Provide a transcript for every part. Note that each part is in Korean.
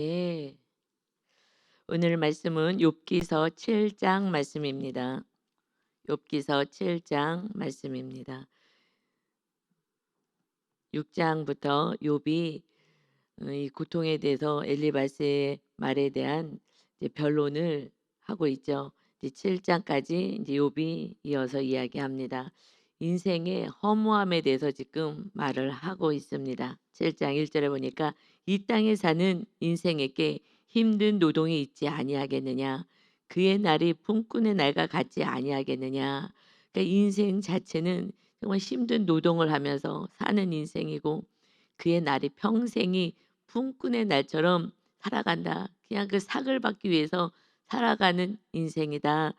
네. 오늘 말씀은 욥기서 7장 말씀입니다. 욥기서 7장 말씀입니다. 6 장부터 욥이 이 고통에 대해서 엘리바스의 말에 대한 이제 변론을 하고 있죠. 이제 7 장까지 이제 욥이 이어서 이야기합니다. 인생의 허무함에 대해서 지금 말을 하고 있습니다. 7장 1 절에 보니까 "이 땅에 사는 인생에게 힘든 노동이 있지 아니하겠느냐. 그의 날이 품꾼의 날과 같지 아니하겠느냐." 그러니까 인생 자체는 정말 힘든 노동을 하면서 사는 인생이고 그의 날이 평생이 품꾼의 날처럼 살아간다. 그냥 그 삭을 받기 위해서 살아가는 인생이다.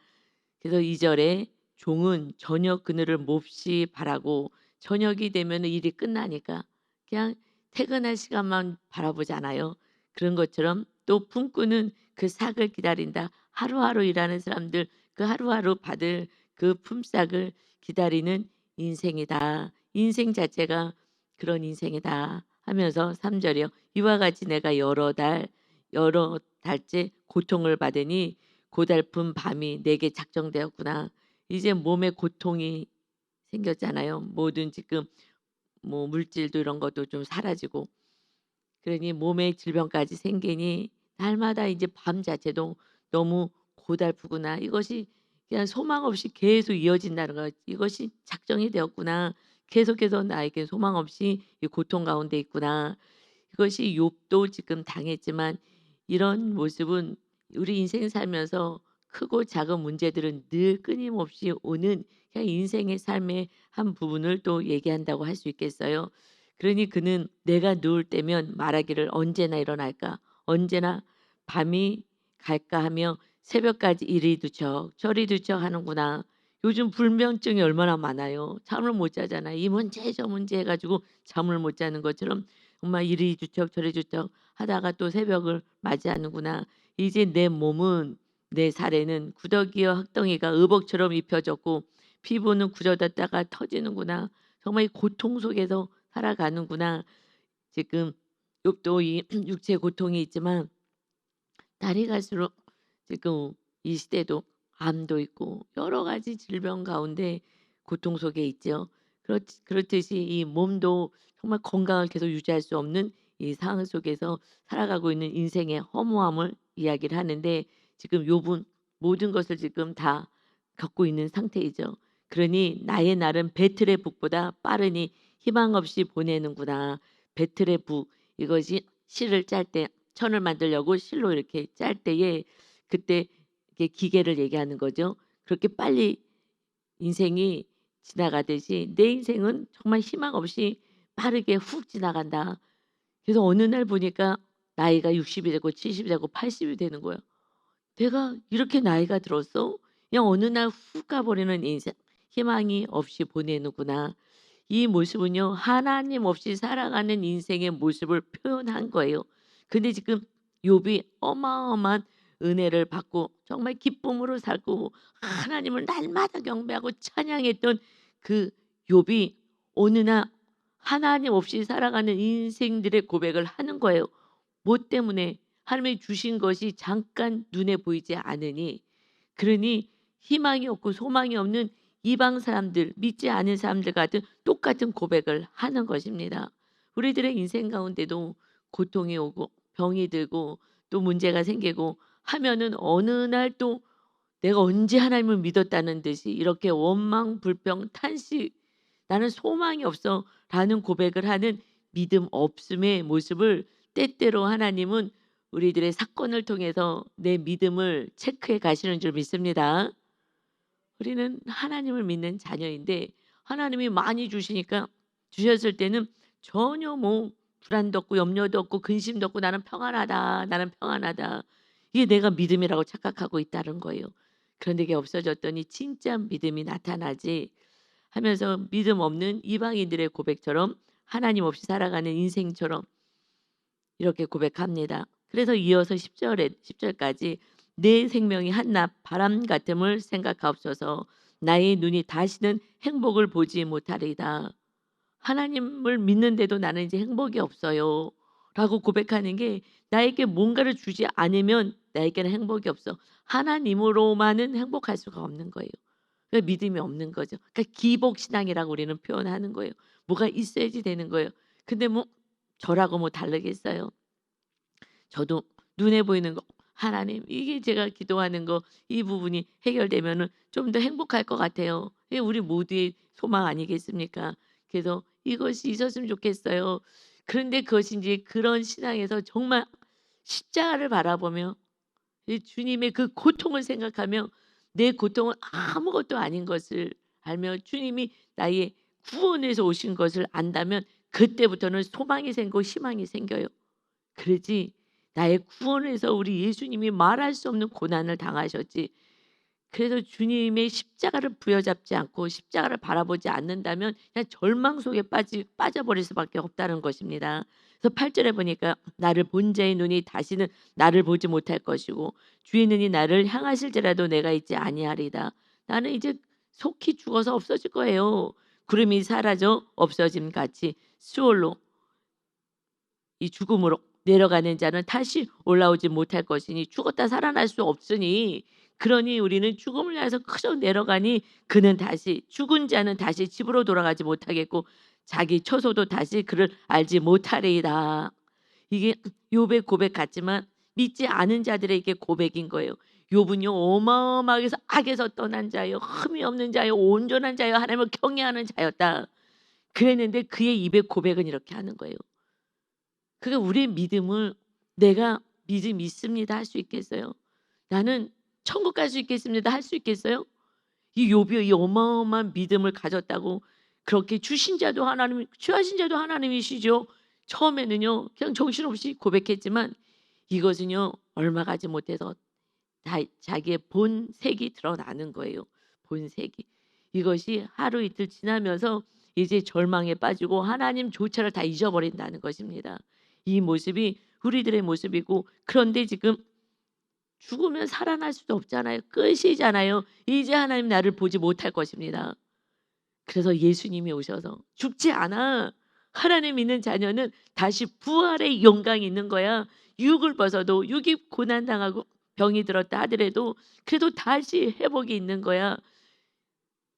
그래서 2 절에 "종은 저녁 그늘을 몹시 바라고 저녁이 되면 일이 끝나니까 그냥 퇴근할 시간만 바라보잖아요. 그런 것처럼 또 품꾼은 그 삭을 기다린다." 하루하루 일하는 사람들 그 하루하루 받을 그 품삯을 기다리는 인생이다. 인생 자체가 그런 인생이다 하면서 3 절이요. "이와 같이 내가 여러 달째 고통을 받으니 고달픈 밤이 내게 작정되었구나." 이제 몸에 고통이 생겼잖아요. 모든 지금 뭐 물질도 이런 것도 좀 사라지고 그러니 몸에 질병까지 생기니 날마다 이제 밤 자체도 너무 고달프구나. 이것이 그냥 소망 없이 계속 이어진다는 거. '이것이 작정이 되었구나. 계속해서 나에게 소망 없이 이 고통 가운데 있구나.' 이것이 욥도 지금 당했지만 이런 모습은 우리 인생 살면서 크고 작은 문제들은 늘 끊임없이 오는 그냥 인생의 삶의 한 부분을 또 얘기한다고 할 수 있겠어요. 그러니 그는 "내가 누울 때면 말하기를 언제나 일어날까? 언제나 밤이 갈까?" 하며 새벽까지 이리두척 저리두척 하는구나. 요즘 불면증이 얼마나 많아요. 잠을 못 자잖아요. 이 문제 저 문제 해 가지고 잠을 못 자는 것처럼 정말 이리주척 저리주척 하다가 또 새벽을 맞이하는구나. 이제 내 몸은 내 살에는 구더기와 흙덩이가 의복처럼 입혀졌고 피부는 굳어졌다가 터지는구나. 정말 이 고통 속에서 살아가는구나. 지금 욥도 이 육체의 고통이 있지만 날이 갈수록 지금 이 시대도 암도 있고 여러 가지 질병 가운데 고통 속에 있죠. 그렇듯이 이 몸도 정말 건강을 계속 유지할 수 없는 이 상황 속에서 살아가고 있는 인생의 허무함을 이야기를 하는데 지금 욥은 모든 것을 지금 다 겪고 있는 상태이죠. 그러니 "나의 날은 배틀의 북보다 빠르니 희망 없이 보내는구나." 배틀의 북 이것이 실을 짤 때 천을 만들려고 실로 이렇게 짤 때에 그때 이게 기계를 얘기하는 거죠. 그렇게 빨리 인생이 지나가듯이 내 인생은 정말 희망 없이 빠르게 훅 지나간다. 그래서 어느 날 보니까 나이가 60이 되고 70이 되고 80이 되는 거예요. '내가 이렇게 나이가 들었어?' 그냥 어느 날 훅 가버리는 인생. 희망이 없이 보내는구나. 이 모습은요. 하나님 없이 살아가는 인생의 모습을 표현한 거예요. 근데 지금 욥이 어마어마한 은혜를 받고 정말 기쁨으로 살고 하나님을 날마다 경배하고 찬양했던 그 욥이 어느 날 하나님 없이 살아가는 인생들의 고백을 하는 거예요. 뭐 때문에? 하나님이 주신 것이 잠깐 눈에 보이지 않으니 그러니 희망이 없고 소망이 없는 이방 사람들 믿지 않은 사람들 같은 똑같은 고백을 하는 것입니다. 우리들의 인생 가운데도 고통이 오고 병이 들고 또 문제가 생기고 하면은 어느 날 또 내가 언제 하나님을 믿었다는 듯이 이렇게 원망 불평 탄식 '나는 소망이 없어.'라는 고백을 하는 믿음 없음의 모습을 때때로 하나님은 우리들의 사건을 통해서 내 믿음을 체크해 가시는 줄 믿습니다. 우리는 하나님을 믿는 자녀인데 하나님이 많이 주시니까 주셨을 때는 전혀 뭐 불안도 없고 염려도 없고 근심도 없고 '나는 평안하다. 나는 평안하다.' 이게 내가 믿음이라고 착각하고 있다는 거예요. 그런데 이게 없어졌더니 진짜 믿음이 나타나지 하면서 믿음 없는 이방인들의 고백처럼 하나님 없이 살아가는 인생처럼 이렇게 고백합니다. 그래서 이어서 10 절까지 "내 생명이 한낱 바람 같음을 생각하옵소서. 나의 눈이 다시는 행복을 보지 못하리이다." 하나님을 믿는데도 나는 이제 행복이 없어요. 라고 고백하는 게 나에게 뭔가를 주지 않으면 나에게는 행복이 없어. 하나님으로만은 행복할 수가 없는 거예요. 그러니까 믿음이 없는 거죠. 그러니까 기복신앙이라고 우리는 표현하는 거예요. 뭐가 있어야지 되는 거예요. 근데 뭐 저라고 뭐 다르겠어요. 저도 눈에 보이는 거 하나님 이게 제가 기도하는 거 이 부분이 해결되면은 좀 더 행복할 것 같아요. 이게 우리 모두의 소망 아니겠습니까? 그래서 이것이 있었으면 좋겠어요. 그런데 그것이 인제 그런 신앙에서 정말 십자가를 바라보며 이 주님의 그 고통을 생각하며 내 고통은 아무것도 아닌 것을 알며 주님이 나의 구원해서 오신 것을 안다면 그때부터는 소망이 생기고 희망이 생겨요. 그러지 나의 구원에서 우리 예수님이 말할 수 없는 고난을 당하셨지. 그래서 주님의 십자가를 부여잡지 않고 십자가를 바라보지 않는다면 그냥 절망 속에 빠져버릴 수밖에 없다는 것입니다. 그래서 8 절에 보니까 나를 본 자의 눈이 다시는 나를 보지 못할 것이고 주의 눈이 나를 향하실지라도 내가 있지 아니하리다. 나는 이제 속히 죽어서 없어질 거예요. 구름이 사라져 없어짐 같이 수월로 이 죽음으로 내려가는 자는 다시 올라오지 못할 것이니 죽었다 살아날 수 없으니 그러니 우리는 죽음을 향해서 그저 내려가니 그는 다시 죽은 자는 다시 집으로 돌아가지 못하겠고 자기 처소도 다시 그를 알지 못하리이다. 이게 욥의 고백 같지만 믿지 않은 자들에게 고백인 거예요. 욥은요 어마어마하게 악에서 떠난 자요 흠이 없는 자요 온전한 자요 하나님을 경외하는 자였다. 그랬는데 그의 입의 고백은 이렇게 하는 거예요. 그러니까 우리의 믿음을 내가 믿음 있습니다 할 수 있겠어요? 나는 천국 갈 수 있겠습니다 할 수 있겠어요? 이 욥이 이 어마어마한 믿음을 가졌다고 그렇게 주신 자도 하나님 취하신 자도 하나님이시죠. 처음에는요 그냥 정신없이 고백했지만 이것은요 얼마 가지 못해서 다 자기의 본색이 드러나는 거예요. 본색이. 이것이 하루 이틀 지나면서 이제 절망에 빠지고 하나님조차를 다 잊어버린다는 것입니다. 이 모습이 우리들의 모습이고 그런데 지금 죽으면 살아날 수도 없잖아요. 끝이잖아요. 이제 하나님 나를 보지 못할 것입니다. 그래서 예수님이 오셔서 죽지 않아. 하나님 믿는 자녀는 다시 부활의 영광이 있는 거야. 육을 벗어도 육이 고난당하고 병이 들었다 하더라도 그래도 다시 회복이 있는 거야.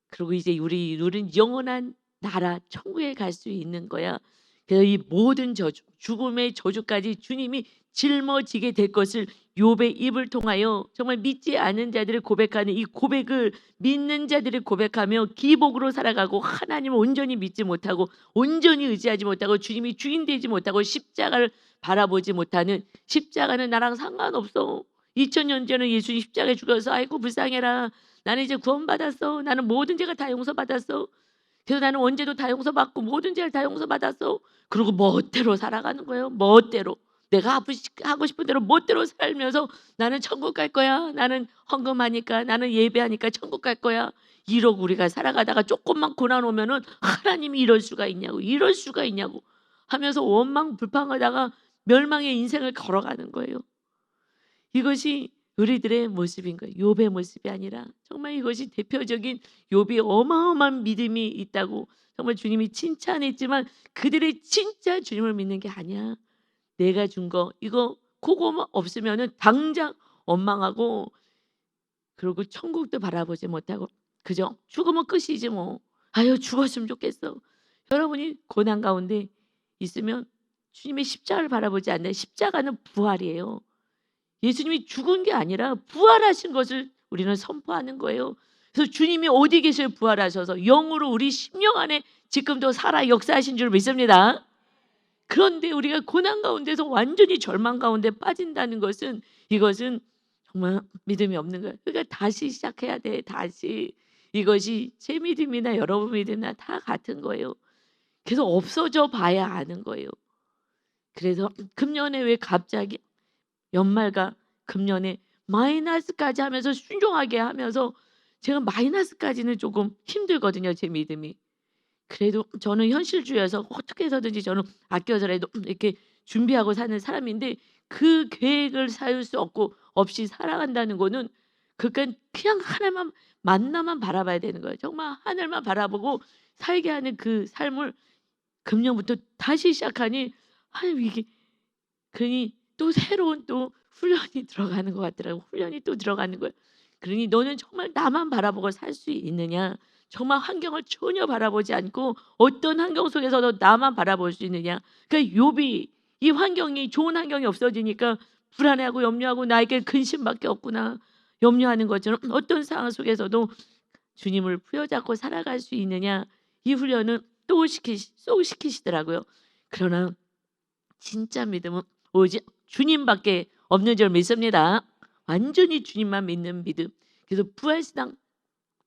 그리고 이제 우리 누린 영원한 나라 천국에 갈 수 있는 거야. 그래서 이 모든 저주, 죽음의 저주까지 주님이 짊어지게 될 것을 욥의 입을 통하여 정말 믿지 않은 자들을 고백하는 이 고백을 믿는 자들이 고백하며 기복으로 살아가고 하나님을 온전히 믿지 못하고 온전히 의지하지 못하고 주님이 주인 되지 못하고 십자가를 바라보지 못하는 십자가는 나랑 상관없어. 2000년 전에 예수님 십자가에 죽어서 아이고 불쌍해라. 나는 이제 구원받았어. 나는 모든 죄가 다 용서받았어. 그래서 나는 언제도 다 용서받고 모든 죄를 다 용서받았어. 그리고 멋대로 살아가는 거예요. 멋대로. 내가 하고 싶은 대로 멋대로 살면서 나는 천국 갈 거야. 나는 헌금하니까 나는 예배하니까 천국 갈 거야. 이러고 우리가 살아가다가 조금만 고난 오면은 하나님이 이럴 수가 있냐고 이럴 수가 있냐고 하면서 원망 불평하다가 멸망의 인생을 걸어가는 거예요. 이것이 우리들의 모습인 거예요. 욥의 모습이 아니라 정말 이것이 대표적인 욥이 어마어마한 믿음이 있다고 정말 주님이 칭찬했지만 그들의 진짜 주님을 믿는 게 아니야. 내가 준 거 이거 그거만 없으면은 당장 원망하고 그리고 천국도 바라보지 못하고 그저 죽으면 끝이지 뭐. 아유 죽었으면 좋겠어. 여러분이 고난 가운데 있으면 주님의 십자가를 바라보지 않는 십자가는 부활이에요. 예수님이 죽은 게 아니라 부활하신 것을 우리는 선포하는 거예요. 그래서 주님이 어디 계셔요? 부활하셔서 영으로 우리 심령 안에 지금도 살아 역사하신 줄 믿습니다. 그런데 우리가 고난 가운데서 완전히 절망 가운데 빠진다는 것은 이것은 정말 믿음이 없는 거예요. 그러니까 다시 시작해야 돼. 다시. 이것이 제 믿음이나 여러분 믿음이나 다 같은 거예요. 그래서 없어져 봐야 아는 거예요. 그래서 금년에 왜 갑자기 연말과 금년에 마이너스까지 하면서 순종하게 하면서 제가 마이너스까지는 조금 힘들거든요, 제 믿음이. 그래도 저는 현실주의여서 어떻게 해서든지 저는 아껴서라도 이렇게 준비하고 사는 사람인데 그 계획을 세울 수 없이 살아간다는 거는 그러니까 그냥 하나만 만나만 바라봐야 되는 거예요. 정말 하늘만 바라보고 살게 하는 그 삶을 금년부터 다시 시작하니 아유 이게 그러니 또 새로운 또 훈련이 들어가는 것 같더라고요. 훈련이 또 들어가는 거예요. 그러니 "너는 정말 나만 바라보고 살 수 있느냐? 정말 환경을 전혀 바라보지 않고 어떤 환경 속에서도 나만 바라볼 수 있느냐?" 그러니까 욥이 이 환경이 좋은 환경이 없어지니까 불안해하고 염려하고 '나에게 근심밖에 없구나.' 염려하는 것처럼 어떤 상황 속에서도 주님을 부여잡고 살아갈 수 있느냐 이 훈련은 또 시키시더라고요. 그러나 진짜 믿음은 오직 주님밖에 없는 줄 믿습니다. 완전히 주님만 믿는 믿음. 그래서 부활신앙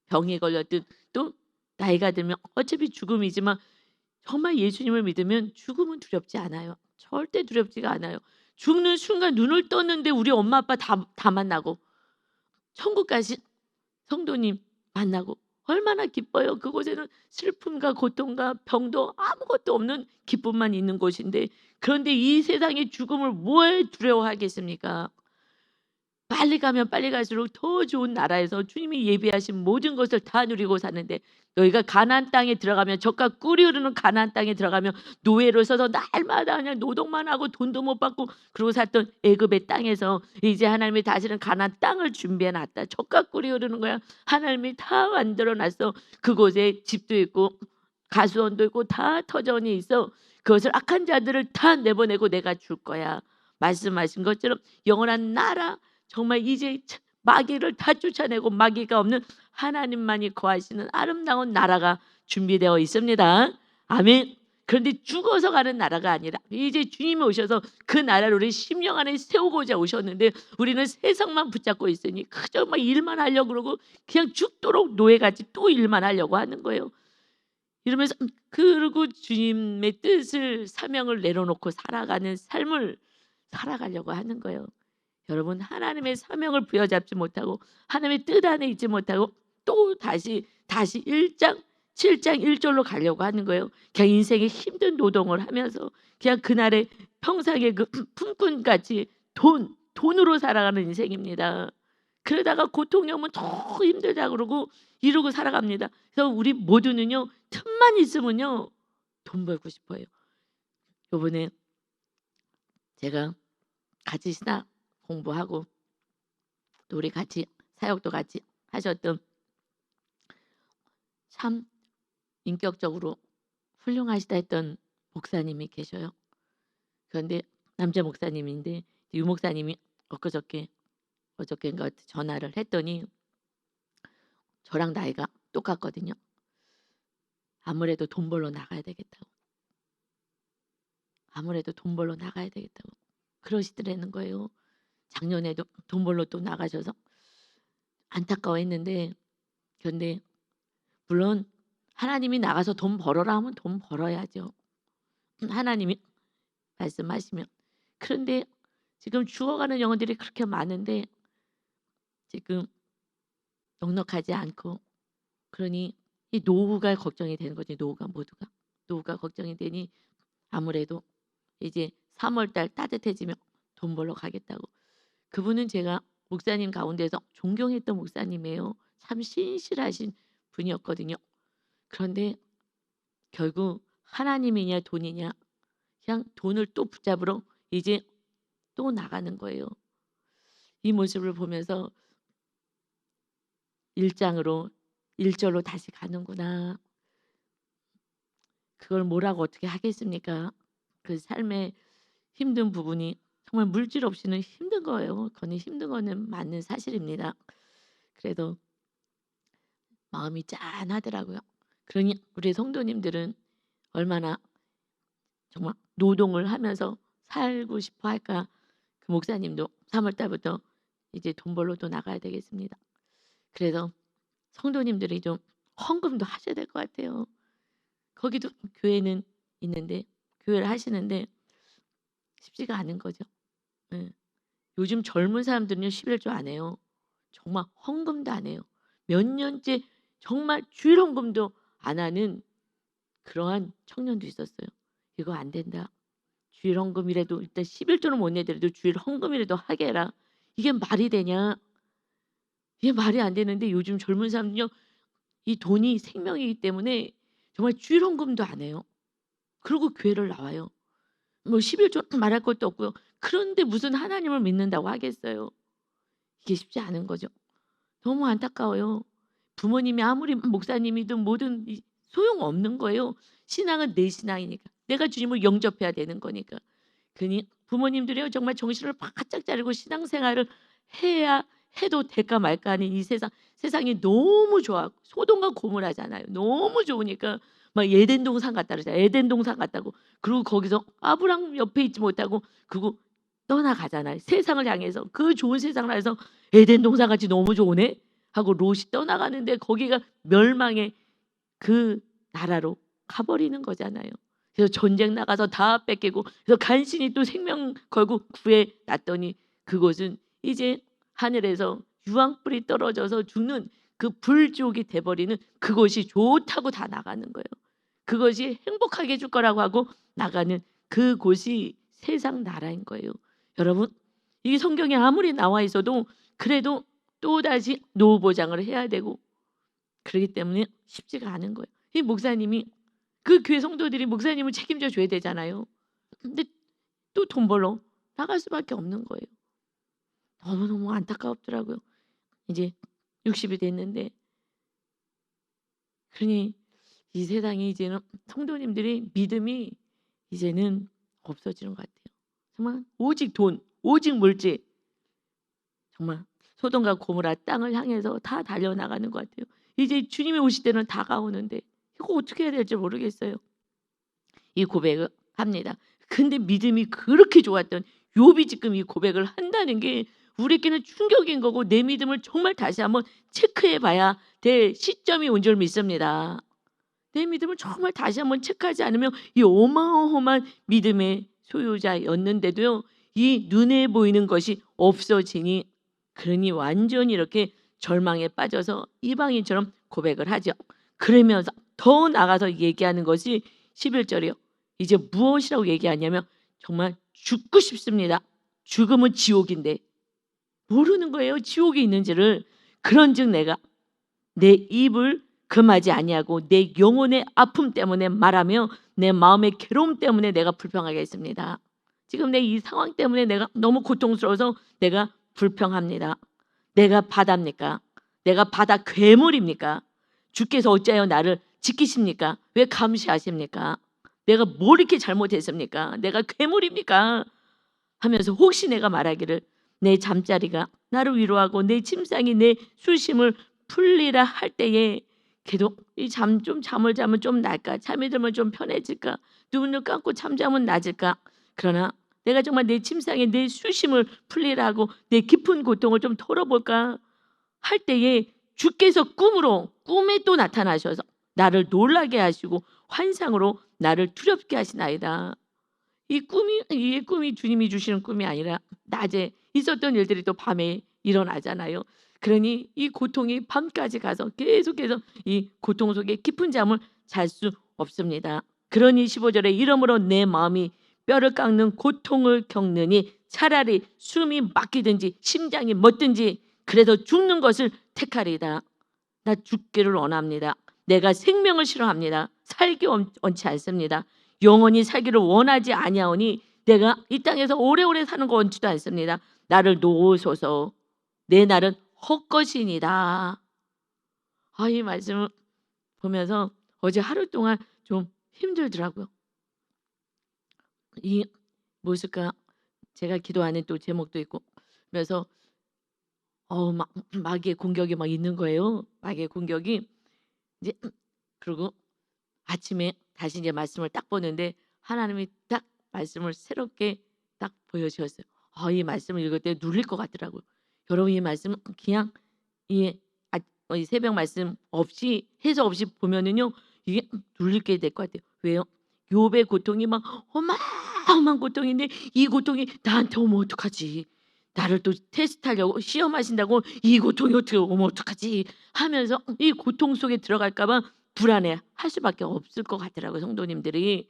병에 걸렸든 또 나이가 들면 어차피 죽음이지만 정말 예수님을 믿으면 죽음은 두렵지 않아요. 절대 두렵지가 않아요. 죽는 순간 눈을 떴는데 우리 엄마 아빠 다 만나고 천국까지 성도님 만나고 얼마나 기뻐요. 그곳에는 슬픔과 고통과 병도 아무것도 없는 기쁨만 있는 곳인데 그런데 이 세상의 죽음을 뭘 두려워하겠습니까? 빨리 가면 빨리 갈수록 더 좋은 나라에서 주님이 예비하신 모든 것을 다 누리고 사는데 너희가 가나안 땅에 들어가면 젖과 꿀이 흐르는 가나안 땅에 들어가면 노예로 서서 날마다 그냥 노동만 하고 돈도 못 받고 그러고 살던 애굽의 땅에서 이제 하나님이 다시는 가나안 땅을 준비해 놨다. 젖과 꿀이 흐르는 거야. 하나님이 다 만들어 놨어. 그곳에 집도 있고 가수원도 있고 다 터전이 있어. 그것을 악한 자들을 다 내보내고 내가 줄 거야. 말씀하신 것처럼 영원한 나라 정말 이제 마귀를 다 쫓아내고 마귀가 없는 하나님만이 거하시는 아름다운 나라가 준비되어 있습니다. 아멘. 그런데 죽어서 가는 나라가 아니라 이제 주님이 오셔서 그 나라를 우리 심령 안에 세우고자 오셨는데 우리는 세상만 붙잡고 있으니 그저 막 일만 하려고 그러고 그냥 죽도록 노예같이 또 일만 하려고 하는 거예요. 이러면서 그리고 주님의 뜻을 사명을 내려놓고 살아가는 삶을 살아가려고 하는 거예요. 여러분 하나님의 사명을 부여잡지 못하고 하나님의 뜻 안에 있지 못하고 또 다시 1 장 7장 1 절로 가려고 하는 거예요. 그냥 인생의 힘든 노동을 하면서 그냥 그날의 평상의 그 품꾼같이 돈으로 살아가는 인생입니다. 그러다가 고통이 오면 더 힘들다 그러고 이러고 살아갑니다. 그래서 우리 모두는요. 틈만 있으면요. 돈 벌고 싶어요. 요번에 제가 같이 신학 공부하고 또 우리 같이 사역도 같이 하셨던 참 인격적으로 훌륭하시다 했던 목사님이 계셔요. 그런데 남자 목사님인데 유 목사님이 어저께인가 전화를 했더니 저랑 나이가 똑같거든요. 아무래도 돈 벌러 나가야 되겠다고. 아무래도 돈 벌러 나가야 되겠다고. 그러시더라는 거예요. 작년에도 돈 벌러 또 나가셔서 안타까워했는데 그런데 물론 하나님이 나가서 돈 벌어라 하면 돈 벌어야죠. 하나님이 말씀하시면. 그런데 지금 죽어가는 영혼들이 그렇게 많은데 지금 넉넉하지 않고 그러니 이 노후가 걱정이 되는 거지 노후가 모두가. 노후가 걱정이 되니 아무래도 이제 3월 달 따뜻해지면 돈 벌러 가겠다고. 그분은 제가 목사님 가운데서 존경했던 목사님이에요. 참 신실하신 분이었거든요. 그런데 결국 하나님이냐 돈이냐 그냥 돈을 또 붙잡으러 이제 또 나가는 거예요. 이 모습을 보면서 1 장으로 1 절로 다시 가는구나. 그걸 뭐라고 어떻게 하겠습니까? 그 삶의 힘든 부분이 정말 물질 없이는 힘든 거예요. 그거는 힘든 거는 맞는 사실입니다. 그래도 마음이 짠하더라고요. 그러니 우리 성도님들은 얼마나 정말 노동을 하면서 살고 싶어 할까? 그 목사님도 3월 달부터 이제 돈 벌러 또 나가야 되겠습니다. 그래서 성도님들이 좀 헌금도 하셔야 될 것 같아요. 거기도 교회는 있는데 교회를 하시는데 쉽지가 않은 거죠. 예. 요즘 젊은 사람들은요 11조 안 해요. 정말 헌금도 안 해요. 몇 년째 정말 주일 헌금도 안 하는 그러한 청년도 있었어요. "이거 안 된다. 주일 헌금이라도 일단 11조는 못 내더라도 주일 헌금이라도 하게 해라." 이게 말이 되냐? 이게 말이 안 되는데 요즘 젊은 사람은요. 이 돈이 생명이기 때문에 정말 주일 헌금도 안 해요. 그리고 교회를 나와요. 뭐 11조 말할 것도 없고요. 그런데 무슨 하나님을 믿는다고 하겠어요. 이게 쉽지 않은 거죠. 너무 안타까워요. 부모님이 아무리 목사님이든 뭐든 소용없는 거예요. 신앙은 내 신앙이니까. 내가 주님을 영접해야 되는 거니까. 그니 부모님들이요 정말 정신을 바짝 차리고 신앙생활을 해야 해도 될까 말까 하는 이 세상이 너무 좋아. 소돔과 고모라잖아요. 너무 좋으니까 막 에덴 동산 같다 그러잖아요. 에덴 동산 같다고. 그리고 거기서 아브라함 옆에 있지 못하고 그리고 떠나가잖아요. 세상을 향해서 그 좋은 세상을 향해서 에덴 동산 같이 너무 좋으네 하고 롯이 떠나가는데 거기가 멸망의 그 나라로 가버리는 거잖아요. 그래서 전쟁 나가서 다 뺏기고 그래서 간신히 또 생명 걸고 구해 놨더니 그곳은 이제 하늘에서 유황불이 떨어져서 죽는 그 불지옥이 돼버리는 그것이 좋다고 다 나가는 거예요. 그것이 행복하게 해줄 거라고 하고 나가는 그곳이 세상 나라인 거예요. 여러분 이 성경에 아무리 나와 있어도 그래도 또다시 노후 보장을 해야 되고 그렇기 때문에 쉽지가 않은 거예요. 이 목사님이 그 교회 성도들이 목사님을 책임져 줘야 되잖아요. 근데 또 돈 벌러 나갈 수밖에 없는 거예요. 너무너무 안타깝더라고요. 이제 60이 됐는데 그러니 이 세상에 이제는 성도님들이 믿음이 이제는 없어지는 것 같아요. 정말 오직 돈, 오직 물질 정말 소돔과 고모라 땅을 향해서 다 달려나가는 것 같아요. 이제 주님이 오실 때는 다가오는데 이거 어떻게 해야 될지 모르겠어요. 이 고백을 합니다. 근데 믿음이 그렇게 좋았던 욥이 지금 이 고백을 한다는 게 우리에게는 충격인 거고 내 믿음을 정말 다시 한번 체크해 봐야 될 시점이 온 줄 믿습니다. 내 믿음을 정말 다시 한번 체크하지 않으면 이 어마어마한 믿음의 소유자였는데도요. 이 눈에 보이는 것이 없어지니 그러니 완전히 이렇게 절망에 빠져서 이방인처럼 고백을 하죠. 그러면서 더 나가서 얘기하는 것이 11절이요. 이제 무엇이라고 얘기하냐면 정말 죽고 싶습니다. 죽음은 지옥인데 모르는 거예요. 지옥이 있는지를. 그런즉 내가 내 입을 금하지 아니하고 내 영혼의 아픔 때문에 말하며 내 마음의 괴로움 때문에 내가 불평하겠습니다. 지금 내 이 상황 때문에 내가 너무 고통스러워서 내가 불평합니다. 내가 바다입니까? 내가 바다 괴물입니까? 주께서 어찌하여 나를 지키십니까? 왜 감시하십니까? 내가 뭘 이렇게 잘못했습니까? 내가 괴물입니까? 하면서 혹시 내가 말하기를 내 잠자리가 나를 위로하고 내 침상이 내 수심을 풀리라 할 때에 계속 이 잠을 자면 좀 날까? 잠이 들면 좀 편해질까? 눈을 감고 잠자면 나질까? 그러나 내가 정말 내 침상에 내 수심을 풀리라 하고 내 깊은 고통을 좀 털어볼까? 할 때에 주께서 꿈에 또 나타나셔서 나를 놀라게 하시고 환상으로 나를 두렵게 하시나이다. 이 꿈이 주님이 주시는 꿈이 아니라 낮에 있었던 일들이 또 밤에 일어나잖아요. 그러니 이 고통이 밤까지 가서 계속해서 이 고통 속에 깊은 잠을 잘 수 없습니다. 그러니 15절에 이러므로 내 마음이 뼈를 깎는 고통을 겪느니 차라리 숨이 막히든지 심장이 멎든지 그래서 죽는 것을 택하리이다. 나 죽기를 원합니다. 내가 생명을 싫어합니다. 살기 원치 않습니다. 영원히 살기를 원하지 아니하오니 내가 이 땅에서 오래오래 사는 거 원치도 않습니다. 나를 놓으소서. 내 날은 헛것이니이다. 이 말씀을 보면서 어제 하루 동안 좀 힘들더라고요. 이 무엇일까? 제가 기도하는 또 제목도 있고 그래서 마귀의 공격이 막 있는 거예요. 마귀의 공격이 이제 그리고 아침에 다시 이제 말씀을 딱 보는데 하나님이 딱 말씀을 새롭게 딱 보여주셨어요. 이 말씀을 읽을 때 눌릴 것 같더라고요. 여러분 이 말씀 그냥 이 새벽 말씀 없이 해석 없이 보면은요 이게 눌리게 될 것 같아요. 왜요? 욥의 고통이 막 어마어마한 고통인데 이 고통이 나한테 오면 어떡하지? 나를 또 테스트하려고 시험하신다고 이 고통이 어떻게 오면 어떡하지? 하면서 이 고통 속에 들어갈까 봐 불안해 할 수밖에 없을 것 같더라고요. 성도님들이.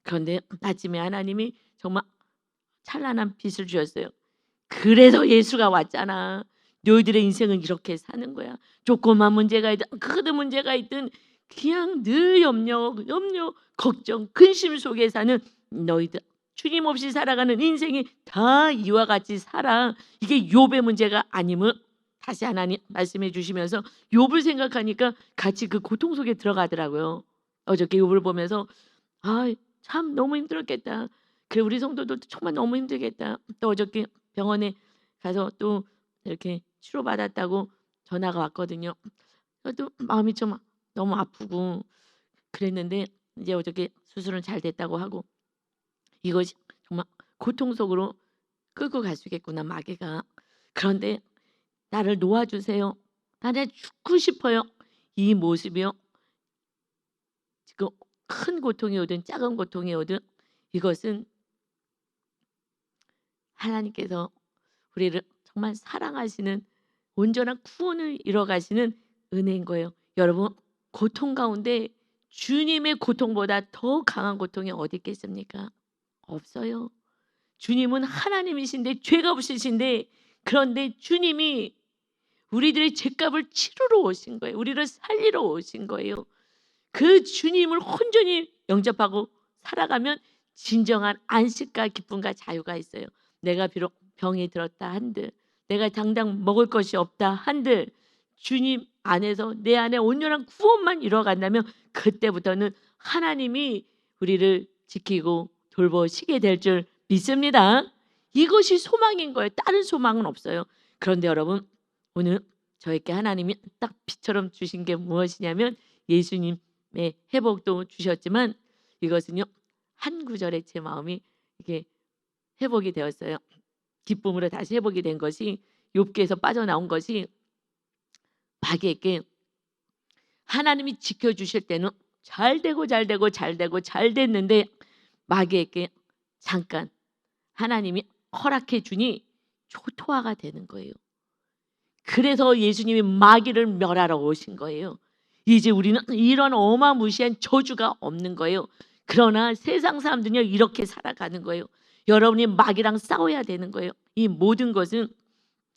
그런데 아침에 하나님이 정말 찬란한 빛을 주셨어요. 그래서 예수가 왔잖아. 너희들의 인생은 이렇게 사는 거야. 조그만 문제가 있든 큰 문제가 있든 그냥 늘 염려, 걱정, 근심 속에 사는 너희들 주님 없이 살아가는 인생이 다 이와 같이 살아. 이게 욥의 문제가 아님을 다시 하나님 말씀해 주시면서 욥을 생각하니까 같이 그 고통 속에 들어가더라고요. 어저께 욥을 보면서 참 너무 힘들었겠다. 그래 우리 성도들도 정말 너무 힘들겠다. 또 어저께 병원에 가서 또 이렇게 치료받았다고 전화가 왔거든요. 또 마음이 좀 너무 아프고 그랬는데 이제 어저께 수술은 잘 됐다고 하고 이것이 정말 고통 속으로 끌고 갈 수 있겠구나 마귀가. 그런데 나를 놓아주세요. 나는 죽고 싶어요. 이 모습이요. 지금 큰 고통이 오든 작은 고통이 오든 이것은 하나님께서 우리를 정말 사랑하시는 온전한 구원을 이뤄가시는 은혜인 거예요. 여러분 고통 가운데 주님의 고통보다 더 강한 고통이 어디 있겠습니까? 없어요. 주님은 하나님이신데 죄가 없으신데 그런데 주님이 우리들의 죄값을 치르러 오신 거예요. 우리를 살리러 오신 거예요. 그 주님을 온전히 영접하고 살아가면 진정한 안식과 기쁨과 자유가 있어요. 내가 비록 병이 들었다 한들 내가 당장 먹을 것이 없다 한들 주님 안에서 내 안에 온전한 구원만 이뤄간다면 그때부터는 하나님이 우리를 지키고 돌보시게 될 줄 믿습니다. 이것이 소망인 거예요. 다른 소망은 없어요. 그런데 여러분 오늘 저에게 하나님이 딱 빛처럼 주신 게 무엇이냐면 예수님의 회복도 주셨지만 이것은요 한 구절에 제 마음이 이게 회복이 되었어요. 기쁨으로 다시 회복이 된 것이 욥기에서 빠져나온 것이 마귀에게 하나님이 지켜주실 때는 잘 됐는데 마귀에게 잠깐 하나님이 허락해 주니 초토화가 되는 거예요. 그래서 예수님이 마귀를 멸하러 오신 거예요. 이제 우리는 이런 어마무시한 저주가 없는 거예요. 그러나 세상 사람들은요 이렇게 살아가는 거예요. 여러분이 마귀랑 싸워야 되는 거예요. 이 모든 것은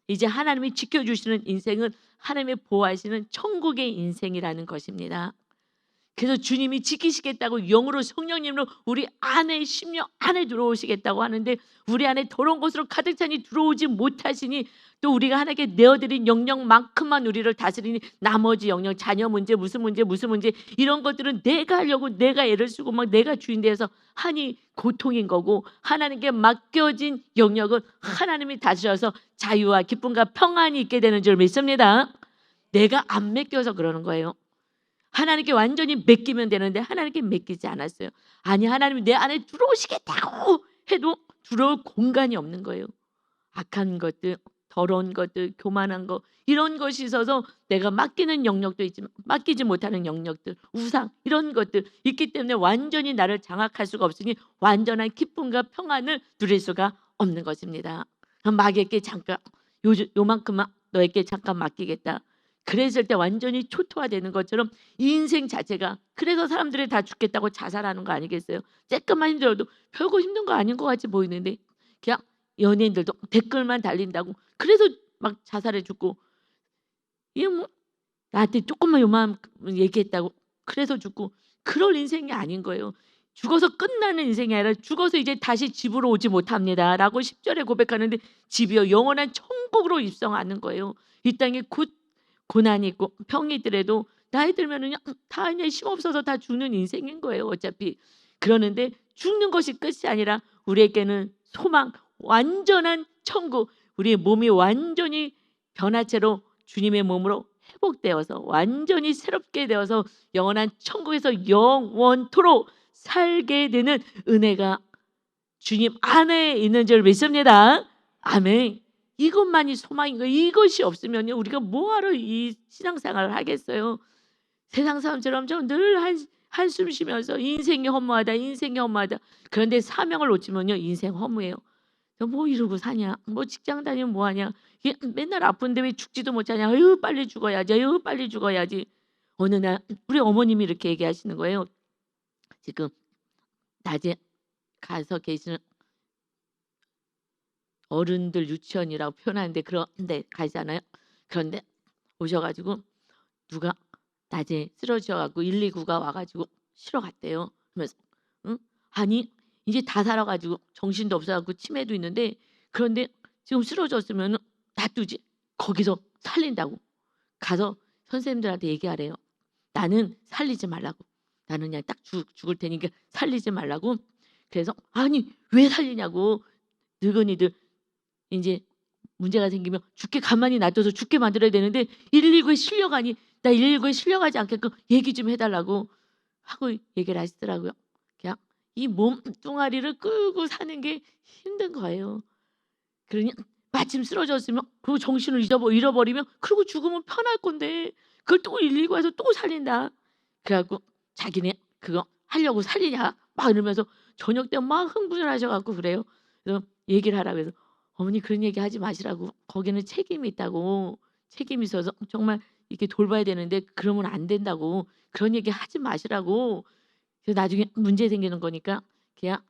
이제 하나님이 지켜주시는 인생은 하나님의 보호하시는 천국의 인생이라는 것입니다. 그래서 주님이 지키시겠다고 영으로 성령님으로 우리 안에 심령 안에 들어오시겠다고 하는데 우리 안에 더러운 것으로 가득 차니 들어오지 못하시니 또 우리가 하나님께 내어드린 영역만큼만 우리를 다스리니 나머지 영역 자녀 문제 무슨 문제 이런 것들은 내가 하려고 내가 애를 쓰고 막 내가 주인 되어서 하니 고통인 거고 하나님께 맡겨진 영역은 하나님이 다스려서 자유와 기쁨과 평안이 있게 되는 줄 믿습니다. 내가 안 맡겨서 그러는 거예요. 하나님께 완전히 맡기면 되는데 하나님께 맡기지 않았어요. 아니 하나님이 내 안에 들어오시겠다고 해도 들어올 공간이 없는 거예요. 악한 것들, 더러운 것들, 교만한 것 이런 것이 있어서 내가 맡기는 영역도 있지만 맡기지 못하는 영역들, 우상 이런 것들 있기 때문에 완전히 나를 장악할 수가 없으니 완전한 기쁨과 평안을 누릴 수가 없는 것입니다. 마귀에게 잠깐 요만큼만 너에게 잠깐 맡기겠다. 그랬을 때 완전히 초토화되는 것처럼 인생 자체가 그래서 사람들이 다 죽겠다고 자살하는 거 아니겠어요? 조금만 힘들어도 별거 힘든 거 아닌 것 같이 보이는데 그냥 연예인들도 댓글만 달린다고 그래서 막 자살해 죽고 이게 뭐 나한테 조금만 요만 얘기했다고 그래서 죽고 그럴 인생이 아닌 거예요. 죽어서 끝나는 인생이 아니라 죽어서 이제 다시 집으로 오지 못합니다 라고 10절에 고백하는데 집이요 영원한 천국으로 입성하는 거예요. 이 땅에 곧 고난이 있고 병이 있더라도 나이 들면은 다 그냥 힘없어서 다 죽는 인생인 거예요 어차피. 그러는데 죽는 것이 끝이 아니라 우리에게는 소망 완전한 천국 우리의 몸이 완전히 변화체로 주님의 몸으로 회복되어서 완전히 새롭게 되어서 영원한 천국에서 영원토록 살게 되는 은혜가 주님 안에 있는 줄 믿습니다. 아멘. 이것만이 소망인 거예요. 이것이 없으면 우리가 뭐하러 이 신앙생활을 하겠어요. 세상 사람처럼 늘 한숨 쉬면서 인생이 허무하다. 그런데 사명을 놓치면요 인생 허무해요. 뭐 이러고 사냐? 뭐 직장 다니면 뭐하냐? 맨날 아픈데 왜 죽지도 못하냐? 아유 빨리 죽어야지. 어느 날 우리 어머님이 이렇게 얘기하시는 거예요. 지금 낮에 가서 계시는 어른들 유치원이라고 표현하는데 그런데 가잖아요. 그런데 오셔가지고 누가 낮에 쓰러져가지고 119가 와가지고 쉬러 갔대요. 그러면서 응? 아니 이제 다 살아 가지고 정신도 없어 갖고 치매도 있는데, 그런데 지금 쓰러졌으면은 놔두지 거기서 살린다고 가서 선생님들한테 얘기하래요. 나는 살리지 말라고. 나는 그냥 딱 죽을 테니까 살리지 말라고. 그래서 "아니 왜 살리냐."고. "늙은이들 인제 문제가 생기면 죽게 가만히 놔둬서 죽게 만들어야 되는데 119에 실려가니 나 119에 실려가지 않게끔 얘기 좀 해 달라."고 하고 얘기를 하시더라고요. 그냥 이 몸뚱아리를 끌고 사는 게 힘든 거예요. 그러니 마침 쓰러졌으면, 그리고 정신을 잃어버리면, 그리고 죽으면 편할 건데 그걸 또 119에서 또 살린다. 그래 갖고 자기네 그거 하려고 살리냐 막 이러면서 저녁 때 막 흥분하셔 갖고 그래요. 그래서 얘기를 하라고 해서 "어머니 그런 얘기 하지 마시라고. 거기는 책임이 있다고. 책임이 있어서 정말 이렇게 돌봐야 되는데 그러면 안 된다고. 그런 얘기 하지 마시라고." 그래서 나중에 문제 생기는 거니까 그냥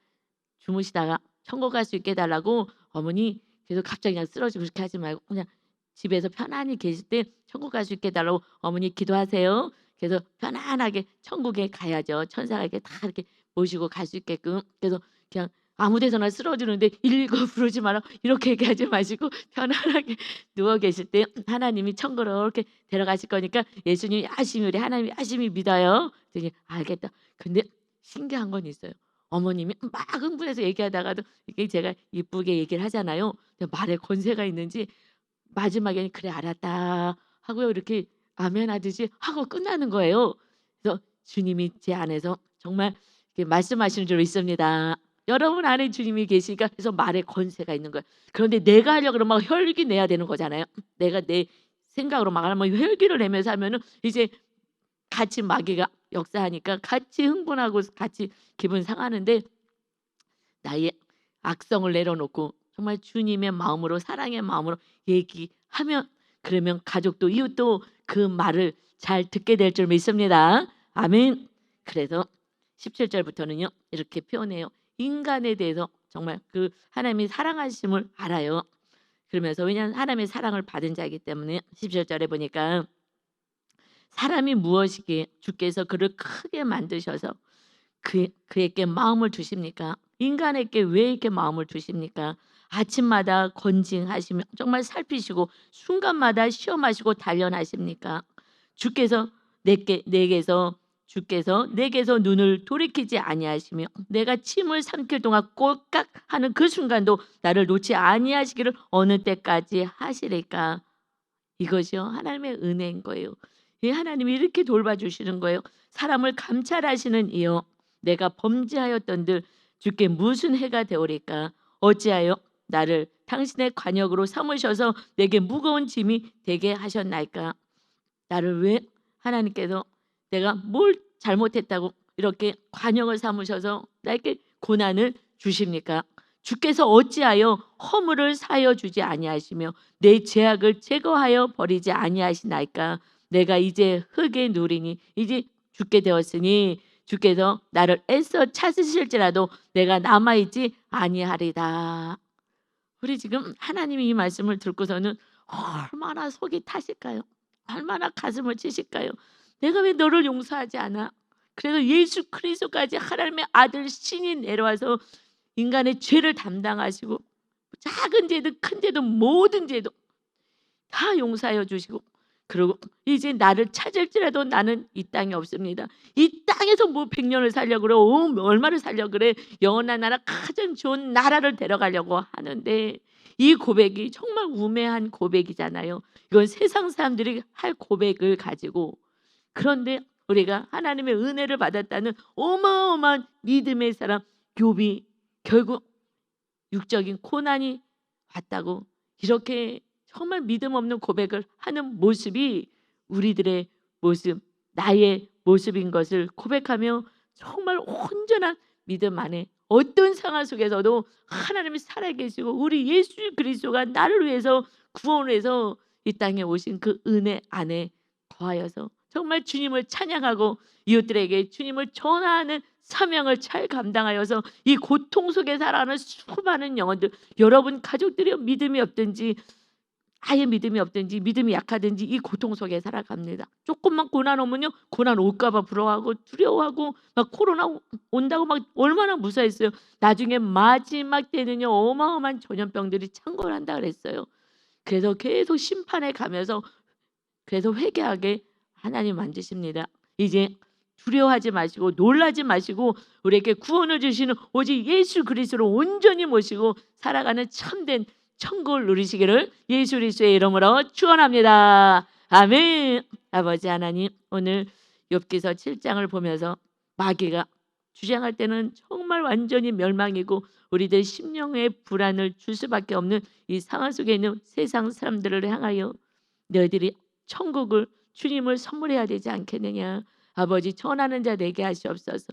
주무시다가 천국 갈 수 있게 해 달라고, 어머니 그래서 갑자기 그냥 쓰러지고 그렇게 하지 말고 그냥 집에서 편안히 계실 때 천국 갈 수 있게 해 달라고 어머니 기도하세요. 그래서 편안하게 천국에 가야죠. 천사가 이렇게 다 이렇게 모시고 갈 수 있게끔. 그래서 그냥 아무 데서나 쓰러지는데 119 부르지 마라 이렇게 얘기하지 마시고 편안하게 누워 계실 때 하나님이 천국으로 이렇게 데려가실 거니까 예수님 열심히, 우리 하나님 열심히 믿어요. 그랬더니 알겠다. 근데 신기한 건 있어요. 어머님이 막 흥분해서 얘기하다가도 이게 제가 이쁘게 얘기를 하잖아요. 근데 말에 권세가 있는지 마지막에는 "그래 알았다." 하고요. 이렇게 아멘 하듯이 하고 끝나는 거예요. 그래서 주님이 제 안에서 정말 이렇게 말씀하시는 줄 믿습니다. 여러분 안에 주님이 계시니까 그래서 말에 권세가 있는 거예요. 그런데 내가 하려고 그러면 막 혈기 내야 되는 거잖아요. 내가 내 생각으로 막 하면 혈기를 내면서 하면은 이제 같이 마귀가 역사하니까 같이 흥분하고 같이 기분 상하는데, 나의 악성을 내려놓고 정말 주님의 마음으로, 사랑의 마음으로 얘기하면, 그러면 가족도 이웃도 그 말을 잘 듣게 될 줄 믿습니다. 아멘. 그래서 17절부터는요 이렇게 표현해요. 인간에 대해서 정말 그 하나님이 사랑하심을 알아요. 그러면서 왜냐하면 하나님의 사랑을 받은 자이기 때문에 17절에 보니까 사람이 무엇이기에 주께서 그를 크게 만드셔서 그에게 마음을 주십니까? 인간에게 왜 이렇게 마음을 주십니까? 아침마다 건징하시며 정말 살피시고 순간마다 시험하시고 단련하십니까? 주께서 내게서 눈을 돌이키지 아니하시며 내가 침을 삼킬 동안 꼴깍 하는 그 순간도 나를 놓지 아니하시기를 어느 때까지 하시리까? 이것이요 하나님의 은혜인 거예요. 이 하나님이 이렇게 돌봐주시는 거예요. 사람을 감찰하시는 이요 내가 범죄하였던들 주께 무슨 해가 되오리까? 어찌하여 나를 당신의 관역으로 삼으셔서 내게 무거운 짐이 되게 하셨나이까? 나를 왜 하나님께서 내가 뭘 잘못했다고 이렇게 관역을 삼으셔서 나에게 고난을 주십니까? 주께서 어찌하여 허물을 사여 주지 아니하시며 내 죄악을 제거하여 버리지 아니하시나이까? 내가 이제 흙에 누리니 이제 죽게 되었으니 주께서 나를 애써 찾으실지라도 내가 남아있지 아니하리다. 우리 지금 하나님이 이 말씀을 듣고서는 얼마나 속이 타실까요? 얼마나 가슴을 치실까요? 내가 왜 너를 용서하지 않아? 그래서 예수 그리스도까지 하나님의 아들 신이 내려와서 인간의 죄를 담당하시고 작은 죄든 큰 죄든 모든 죄도 다 용서하여 주시고, 그리고 이제 나를 찾을지라도 나는 이 땅에 없습니다. 이 땅에서 뭐 100년을 살려고 그래? 얼마를 살려고 그래? 영원한 나라 가장 좋은 나라를 데려가려고 하는데, 이 고백이 정말 우매한 고백이잖아요. 이건 세상 사람들이 할 고백을 가지고, 그런데 우리가 하나님의 은혜를 받았다는 어마어마한 믿음의 사람 욥이 결국 육적인 고난이 왔다고 이렇게 정말 믿음 없는 고백을 하는 모습이 우리들의 모습, 나의 모습인 것을 고백하며 정말 온전한 믿음 안에 어떤 상황 속에서도 하나님이 살아계시고 우리 예수 그리스도가 나를 위해서 구원을 해서 이 땅에 오신 그 은혜 안에 거하여서 정말 주님을 찬양하고 이웃들에게 주님을 전하는 사명을 잘 감당하여서 이 고통 속에 살아가는 수많은 영혼들, 여러분 가족들이 믿음이 없든지 아예 믿음이 없든지 믿음이 약하든지 이 고통 속에 살아갑니다. 조금만 고난 오면요, 고난 올까 봐 부러워하고 두려워하고 막 코로나 온다고 막 얼마나 무서워했어요. 나중에 마지막 때는요 어마어마한 전염병들이 창궐한다 그랬어요. 그래서 계속 심판에 가면서 그래서 회개하게 하나님 만드십니다. 이제 두려워하지 마시고 놀라지 마시고 우리에게 구원을 주시는 오직 예수 그리스도를 온전히 모시고 살아가는 참된 천국을 누리시기를 예수 그리스도의 이름으로 축원합니다. 아멘. 아버지 하나님, 오늘 욥기서 7장을 보면서 마귀가 주장할 때는 정말 완전히 멸망이고 우리들 심령의 불안을 줄 수밖에 없는 이 상황 속에 있는 세상 사람들을 향하여 너희들이 천국을 주님을 선물해야 되지 않겠느냐. 아버지, 전하는 자 되게 하시옵소서.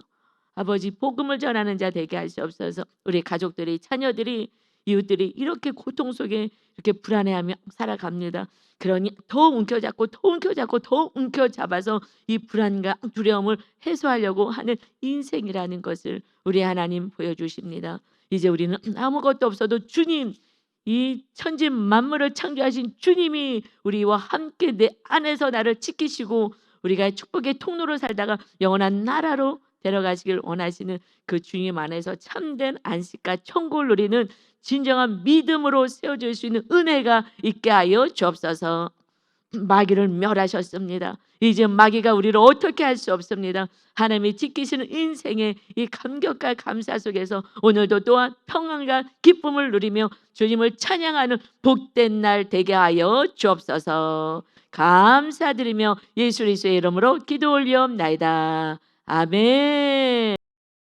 아버지, 복음을 전하는 자 되게 하시옵소서. 우리 가족들이, 자녀들이, 이웃들이 이렇게 고통 속에 이렇게 불안해하며 살아갑니다. 그러니 더 움켜잡고 더 움켜잡고 더 움켜잡아서 이 불안과 두려움을 해소하려고 하는 인생이라는 것을 우리 하나님 보여주십니다. 이제 우리는 아무것도 없어도 주님, 이 천지 만물을 창조하신 주님이 우리와 함께 내 안에서 나를 지키시고 우리가 축복의 통로로 살다가 영원한 나라로 데려가시길 원하시는 그 주님 안에서 참된 안식과 천국을 누리는 진정한 믿음으로 세워질 수 있는 은혜가 있게 하여 주옵소서. 마귀를 멸하셨습니다. 이제 마귀가 우리를 어떻게 할 수 없습니다. 하나님이 지키시는 인생의 이 감격과 감사 속에서 오늘도 또한 평안과 기쁨을 누리며 주님을 찬양하는 복된 날 되게 하여 주옵소서. 감사드리며 예수 그리스도의 이름으로 기도 올리옵나이다. 아멘.